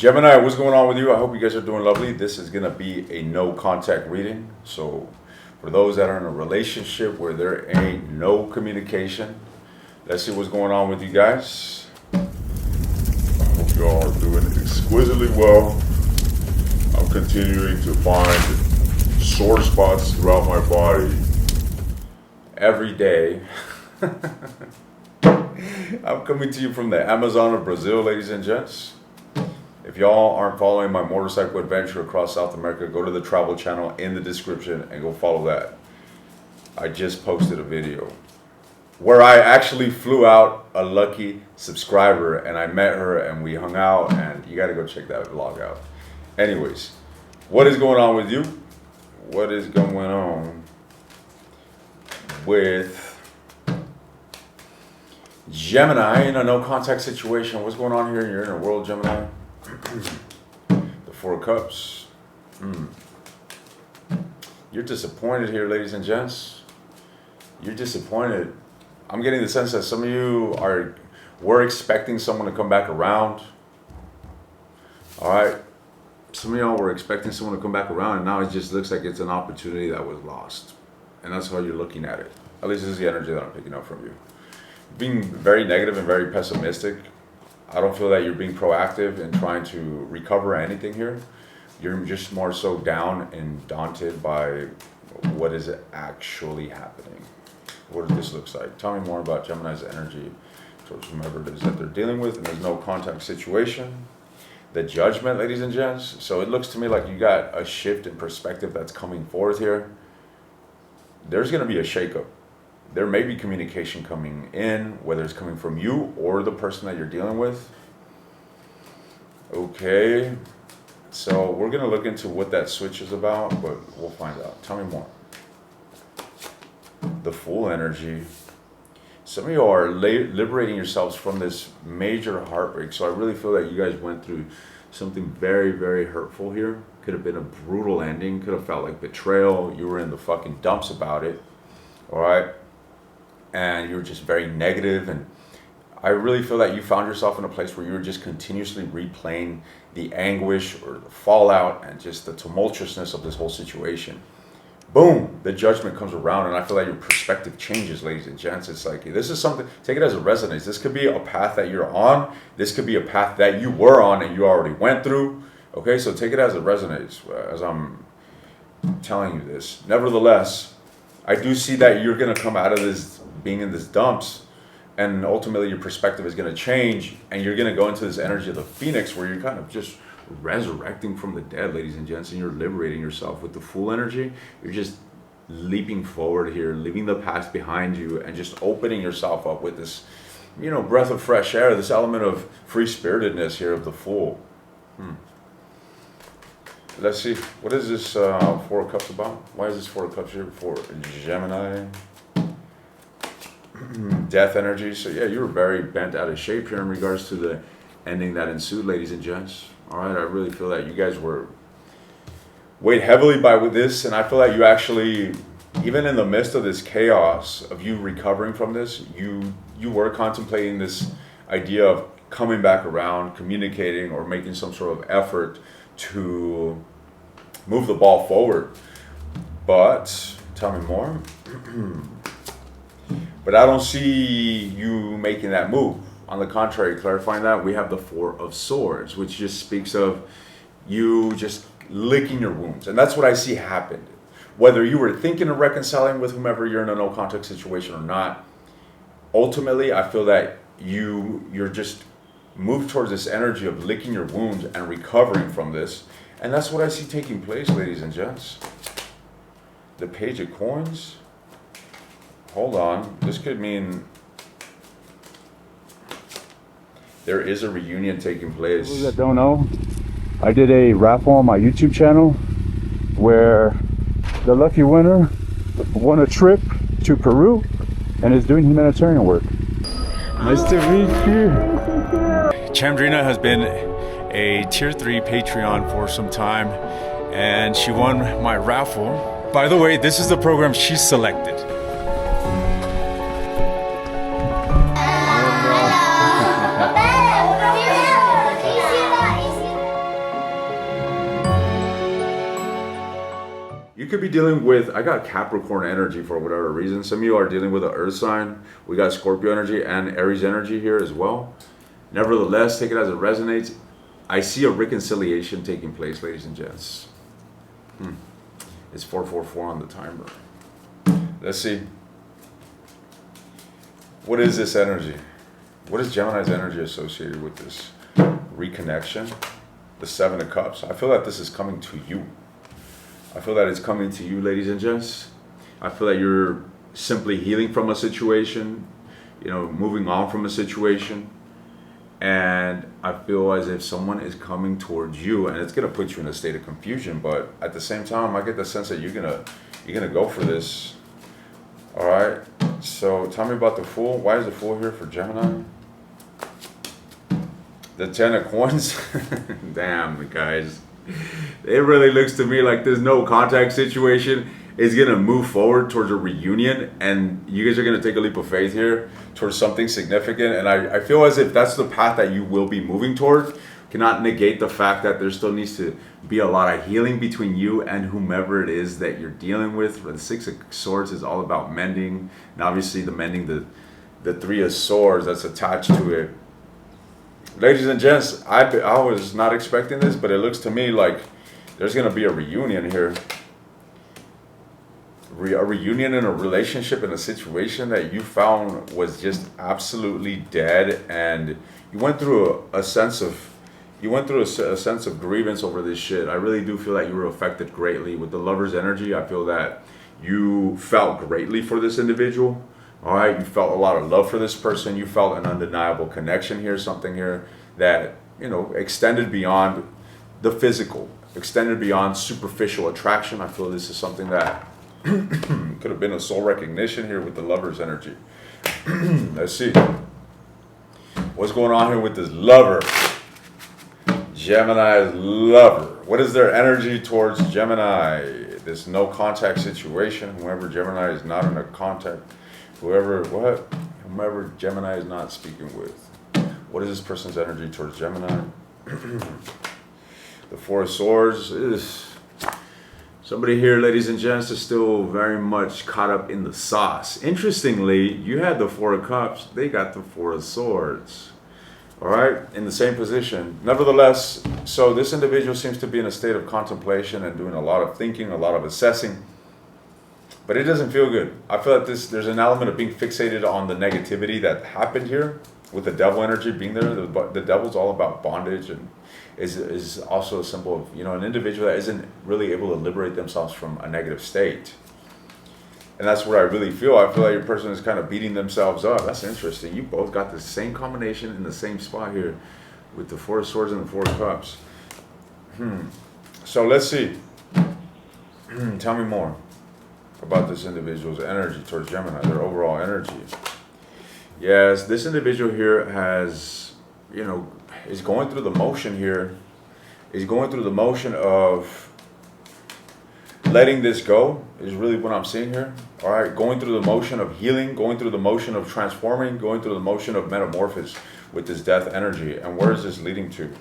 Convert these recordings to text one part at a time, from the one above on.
Gemini, what's going on with you? I hope you guys are doing lovely. This is going to be a no contact reading. So for those that are in a relationship where there ain't no communication, let's see what's going on with you guys. I hope you all are doing exquisitely well. I'm continuing to find sore spots throughout my body every day. I'm coming to you from the Amazon of Brazil, ladies and gents. If y'all aren't following my motorcycle adventure across South America, go to the travel channel in the description and go follow that. I just posted a video where I actually flew out a lucky subscriber and I met her and we hung out, and you got to go check that vlog out. Anyways, what is going on with you? What is going on with Gemini in a no contact situation? What's going on here? You're in a world, Gemini. The Four of Cups. You're disappointed here, ladies and gents. You're disappointed. I'm getting the sense that some of you were expecting someone to come back around. All right. Some of y'all were expecting someone to come back around, and now it just looks like it's an opportunity that was lost. And that's how you're looking at it. At least this is the energy that I'm picking up from you. Being very negative and very pessimistic. I don't feel that you're being proactive in trying to recover anything here. You're just more so down and daunted by what is actually happening. What does this look like? Tell me more about Gemini's energy towards whomever it is that they're dealing with, and there's no contact situation. The Judgment, ladies and gents. So it looks to me like you got a shift in perspective that's coming forth here. There's going to be a shakeup. There may be communication coming in, whether it's coming from you or the person that you're dealing with. Okay, so we're going to look into what that switch is about, but we'll find out. Tell me more. The Fool energy. Some of you are liberating yourselves from this major heartbreak. So I really feel that you guys went through something very, very hurtful here. Could have been a brutal ending. Could have felt like betrayal. You were in the fucking dumps about it. All right. And you were just very negative, and I really feel that you found yourself in a place where you were just continuously replaying the anguish or the fallout and just the tumultuousness of this whole situation. Boom, the Judgment comes around, and I feel like your perspective changes, ladies and gents. It's like, this is something, take it as a resonance. This could be a path that you're on. This could be a path that you were on and you already went through. Okay, so take it as a resonance as I'm telling you this. Nevertheless, I do see that you're going to come out of this being in this dumps, and ultimately your perspective is going to change, and you're going to go into this energy of the Phoenix where you're kind of just resurrecting from the dead, ladies and gents, and you're liberating yourself with the Fool energy. You're just leaping forward here, leaving the past behind you, and just opening yourself up with this, breath of fresh air, this element of free-spiritedness here of the Fool. Let's see, what is this Four of Cups about? Why is this Four of Cups here for Gemini? Death energy. So yeah, you were very bent out of shape here in regards to the ending that ensued, ladies and gents. All right, I really feel that you guys were weighed heavily by with this, and I feel that you actually, even in the midst of this chaos of you recovering from this, you were contemplating this idea of coming back around, communicating, or making some sort of effort to move the ball forward. But tell me more. But I don't see you making that move. On the contrary, clarifying that, we have the Four of Swords, which just speaks of you just licking your wounds. And that's what I see happened. Whether you were thinking of reconciling with whomever you're in a no contact situation or not, ultimately, I feel that you're just moved towards this energy of licking your wounds and recovering from this. And that's what I see taking place, ladies and gents. The Page of Coins. Hold on, this could mean there is a reunion taking place. For those that don't know, I did a raffle on my YouTube channel where the lucky winner won a trip to Peru and is doing humanitarian work. Nice to meet you. Chandrina has been a tier 3 Patreon for some time, and she won my raffle. By the way, this is the program she selected. could be dealing with, I got Capricorn energy for whatever reason. Some of you are dealing with an earth sign. We got Scorpio energy and Aries energy here as well. Nevertheless, take it as it resonates. I see a reconciliation taking place, ladies and gents. It's 444 on the timer. Let's see. What is this energy? What is Gemini's energy associated with this reconnection? The Seven of Cups. I feel that this is coming to you. I feel that it's coming to you, ladies and gents. I feel that you're simply healing from a situation, you know, moving on from a situation. And I feel as if someone is coming towards you, and it's gonna put you in a state of confusion. But at the same time, I get the sense that you're gonna go for this. All right. So tell me about the Fool. Why is the Fool here for Gemini? The Ten of Coins. Damn, guys. It really looks to me like this no contact situation is going to move forward towards a reunion, and you guys are going to take a leap of faith here towards something significant. And I feel as if that's the path that you will be moving towards. Cannot negate the fact that there still needs to be a lot of healing between you and whomever it is that you're dealing with. The Six of Swords is all about mending, and obviously the mending, the Three of Swords that's attached to it. Ladies and gents, I was not expecting this, but it looks to me like there's going to be a reunion here. A reunion in a relationship, in a situation that you found was just absolutely dead, and you went through a sense of grievance over this shit. I really do feel that you were affected greatly with the Lover's energy. I feel that you felt greatly for this individual. All right, you felt a lot of love for this person. You felt an undeniable connection here, something here that, you know, extended beyond the physical, extended beyond superficial attraction. I feel this is something that could have been a soul recognition here with the Lover's energy. Let's see. What's going on here with this Lover? Gemini's Lover. What is their energy towards Gemini? This no contact situation. Whoever Gemini is not in a contact. Whomever Gemini is not speaking with. What is this person's energy towards Gemini? The Four of Swords is somebody here, ladies and gents, is still very much caught up in the sauce. Interestingly, you had the Four of Cups. They got the Four of Swords. All right, in the same position. Nevertheless, so this individual seems to be in a state of contemplation and doing a lot of thinking, a lot of assessing. But it doesn't feel good. I feel like there's an element of being fixated on the negativity that happened here with the devil energy being there. The devil's all about bondage and is also a symbol of, you know, an individual that isn't really able to liberate themselves from a negative state. And that's what I really feel. I feel like your person is kind of beating themselves up. That's interesting. You both got the same combination in the same spot here with the Four of Swords and the Four of Cups. So let's see. Tell me more about this individual's energy towards Gemini, their overall energy. Yes, this individual here has, you know, is going through the motion here. Is going through the motion of letting this go is really what I'm seeing here. All right, going through the motion of healing, going through the motion of transforming, going through the motion of metamorphosis with this death energy. And where is this leading to?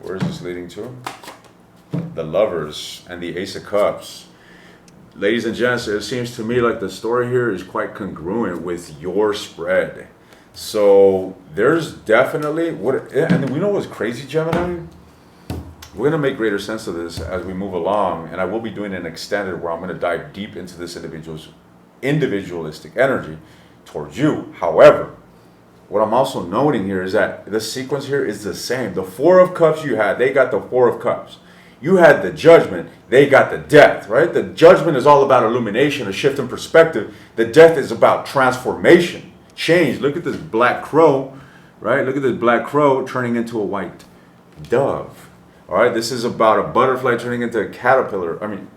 Where is this leading to? The Lovers and the Ace of Cups. Ladies and gents, it seems to me like the story here is quite congruent with your spread. So there's definitely and we know what's crazy, Gemini? We're going to make greater sense of this as we move along, and I will be doing an extended where I'm going to dive deep into this individual's individualistic energy towards you. However, what I'm also noting here is that the sequence here is the same. The Four of Cups you had, they got the Four of Cups. You had the Judgment, they got the Death, right? The Judgment is all about illumination, a shift in perspective. The Death is about transformation, change. Look at this black crow, right? Look at this black crow turning into a white dove. All right, this is about a butterfly turning into a caterpillar. I mean,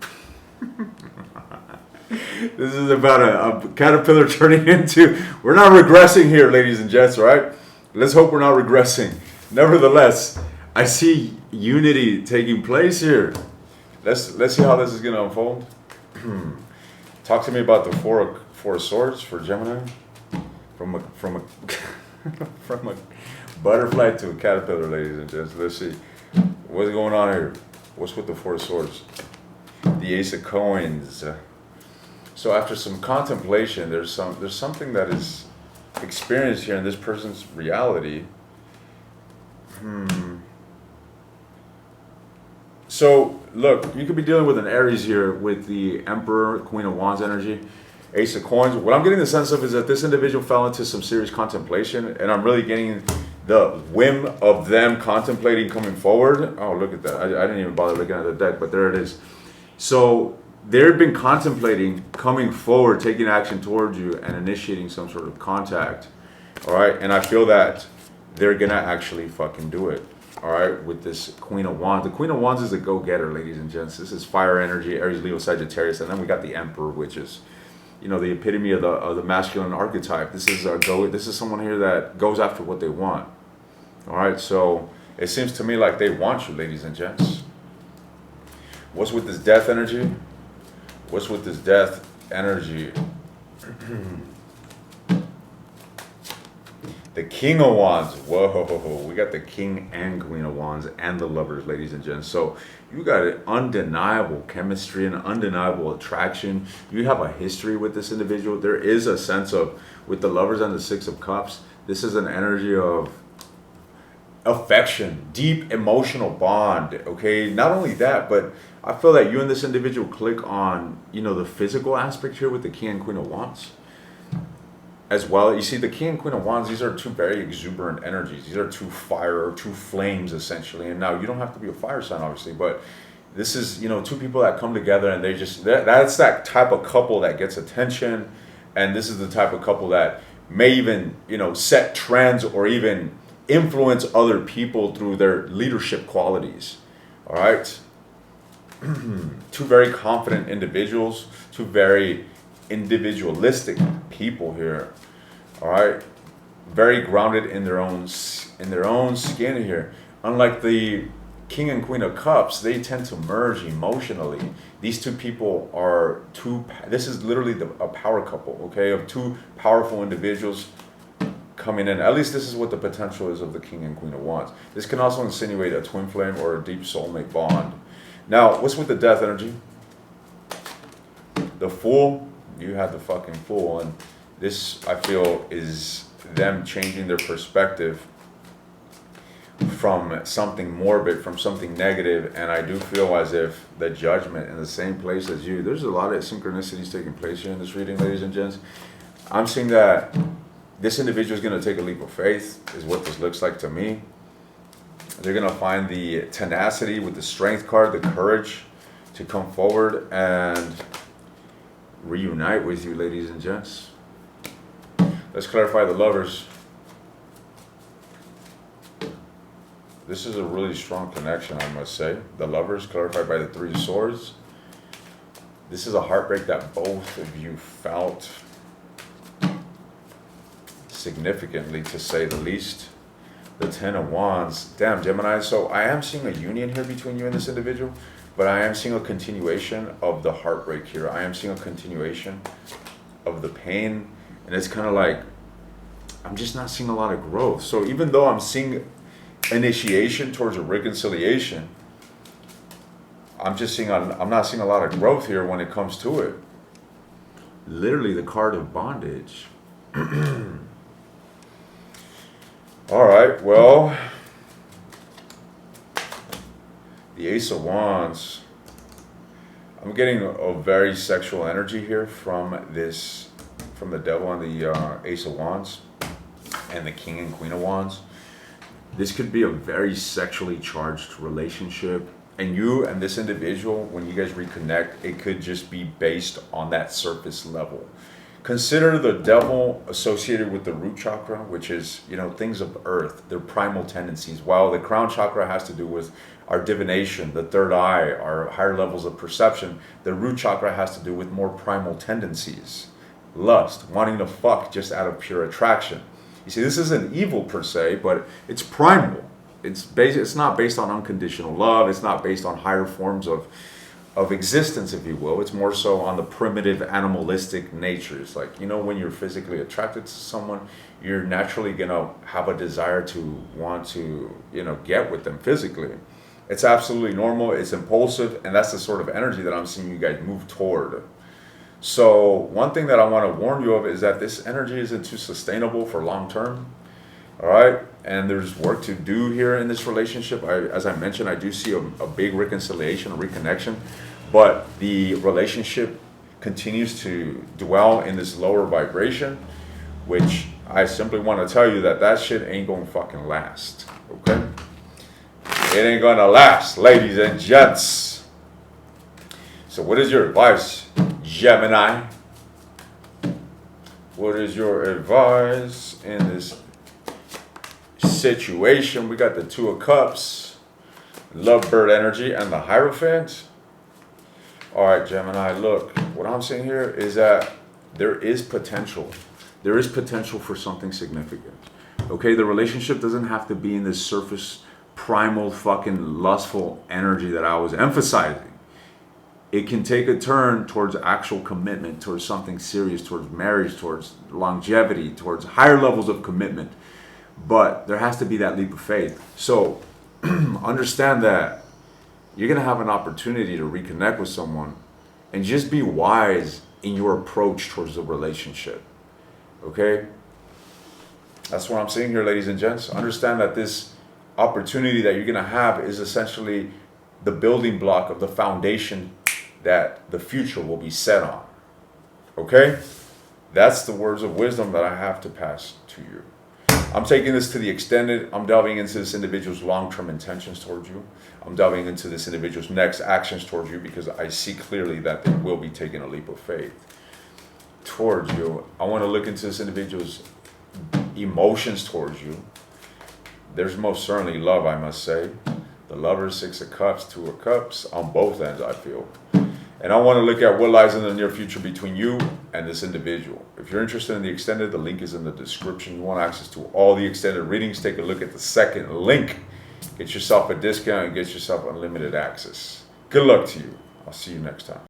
this is about a caterpillar turning into... We're not regressing here, ladies and gents, all right? Let's hope we're not regressing. Nevertheless, I see unity taking place here. Let's see how this is going to unfold. Talk to me about the Four of Swords for Gemini. From a from a butterfly to a caterpillar, ladies and gents. Let's see. What's going on here? What's with the Four of Swords? The Ace of Coins. So after some contemplation, there's something that is experienced here in this person's reality. So look, you could be dealing with an Aries here with the Emperor, Queen of Wands energy, Ace of Coins. What I'm getting the sense of is that this individual fell into some serious contemplation, and I'm really getting the whim of them contemplating coming forward. Oh, look at that. I didn't even bother looking at the deck, but there it is. So they've been contemplating coming forward, taking action towards you, and initiating some sort of contact. All right, and I feel that they're gonna actually fucking do it. All right, with this Queen of Wands. The Queen of Wands is a go-getter, ladies and gents. This is fire energy, Aries, Leo, Sagittarius, and then we got the Emperor, which is, you know, the epitome of the masculine archetype. This is This is someone here that goes after what they want. All right, so it seems to me like they want you, ladies and gents. What's with this death energy? What's with this death energy? The King of Wands. Whoa, we got the King and Queen of Wands and the Lovers, ladies and gents. So you got an undeniable chemistry and undeniable attraction. You have a history with this individual. There is a sense of, with the Lovers and the Six of Cups, this is an energy of affection, deep emotional bond. Okay, not only that, but I feel that you and this individual click on, you know, the physical aspect here with the King and Queen of Wands as well. You see, the King and Queen of Wands, these are two very exuberant energies. These are two fire, two flames, essentially. And now you don't have to be a fire sign, obviously, but this is, you know, two people that come together and they just, that's that type of couple that gets attention. And this is the type of couple that may even, you know, set trends or even influence other people through their leadership qualities. All right. Two very confident individuals, two very individualistic people here. All right, very grounded in their own skin here. Unlike the King and Queen of Cups, they tend to merge emotionally. These two people are this is literally a power couple, okay, of two powerful individuals coming in. At least this is what the potential is of the King and Queen of Wands. This can also insinuate a twin flame or a deep soulmate bond. Now, what's with the death energy? The Fool. You had the fucking Fool, and this, I feel, is them changing their perspective from something morbid, from something negative, and I do feel as if the Judgment in the same place as you. There's a lot of synchronicities taking place here in this reading, ladies and gents. I'm seeing that this individual is going to take a leap of faith, is what this looks like to me. They're going to find the tenacity with the Strength card, the courage to come forward and reunite with you, ladies and gents. Let's clarify the Lovers. This is a really strong connection, I must say. The Lovers, clarified by the Three of Swords. This is a heartbreak that both of you felt significantly, to say the least. The Ten of Wands. Damn, Gemini. So I am seeing a union here between you and this individual, but I am seeing a continuation of the heartbreak here. I am seeing a continuation of the pain, and it's kind of like, I'm just not seeing a lot of growth. So even though I'm seeing initiation towards a reconciliation, I'm not seeing a lot of growth here when it comes to it. Literally the card of bondage. All right, well, the Ace of Wands. I'm getting a very sexual energy here from the Devil and the Ace of Wands and the King and Queen of Wands. This could be a very sexually charged relationship. And you and this individual, when you guys reconnect, it could just be based on that surface level. Consider the Devil associated with the root chakra, which is, you know, things of earth, their primal tendencies. While the crown chakra has to do with our divination, the third eye, our higher levels of perception, the root chakra has to do with more primal tendencies. Lust, wanting to fuck just out of pure attraction. You see, this isn't evil per se, but it's primal. It's not based on unconditional love. It's not based on higher forms of existence, if you will. It's more so on the primitive animalistic natures. Like, you know, when you're physically attracted to someone, you're naturally going to have a desire to want to, you know, get with them physically. It's absolutely normal. It's impulsive, and that's the sort of energy that I'm seeing you guys move toward. So one thing that I want to warn you of is that this energy isn't too sustainable for long term. All right, and there's work to do here in this relationship. As I mentioned, I do see a big reconciliation, a reconnection, but the relationship continues to dwell in this lower vibration, which I simply want to tell you that shit ain't gonna fucking last. Okay, it ain't gonna last, ladies and gents. So what is your advice, Gemini? What is your advice in this situation? We got the Two of Cups, Lovebird energy, and the Hierophant. All right, Gemini, look, what I'm saying here is that there is potential. There is potential for something significant. Okay, the relationship doesn't have to be in this surface, primal, fucking lustful energy that I was emphasizing. It can take a turn towards actual commitment, towards something serious, towards marriage, towards longevity, towards higher levels of commitment. But there has to be that leap of faith. So understand that you're going to have an opportunity to reconnect with someone, and just be wise in your approach towards the relationship. Okay? That's what I'm saying here, ladies and gents. Understand that this opportunity that you're going to have is essentially the building block of the foundation that the future will be set on. Okay? That's the words of wisdom that I have to pass to you. I'm taking this to the extended. I'm delving into this individual's long-term intentions towards you. I'm delving into this individual's next actions towards you, because I see clearly that they will be taking a leap of faith towards you. I want to look into this individual's emotions towards you. There's most certainly love, I must say. The Lover, Six of Cups, Two of Cups, on both ends, I feel. And I want to look at what lies in the near future between you and this individual. If you're interested in the extended, the link is in the description. You want access to all the extended readings, take a look at the second link. Get yourself a discount and get yourself unlimited access. Good luck to you. I'll see you next time.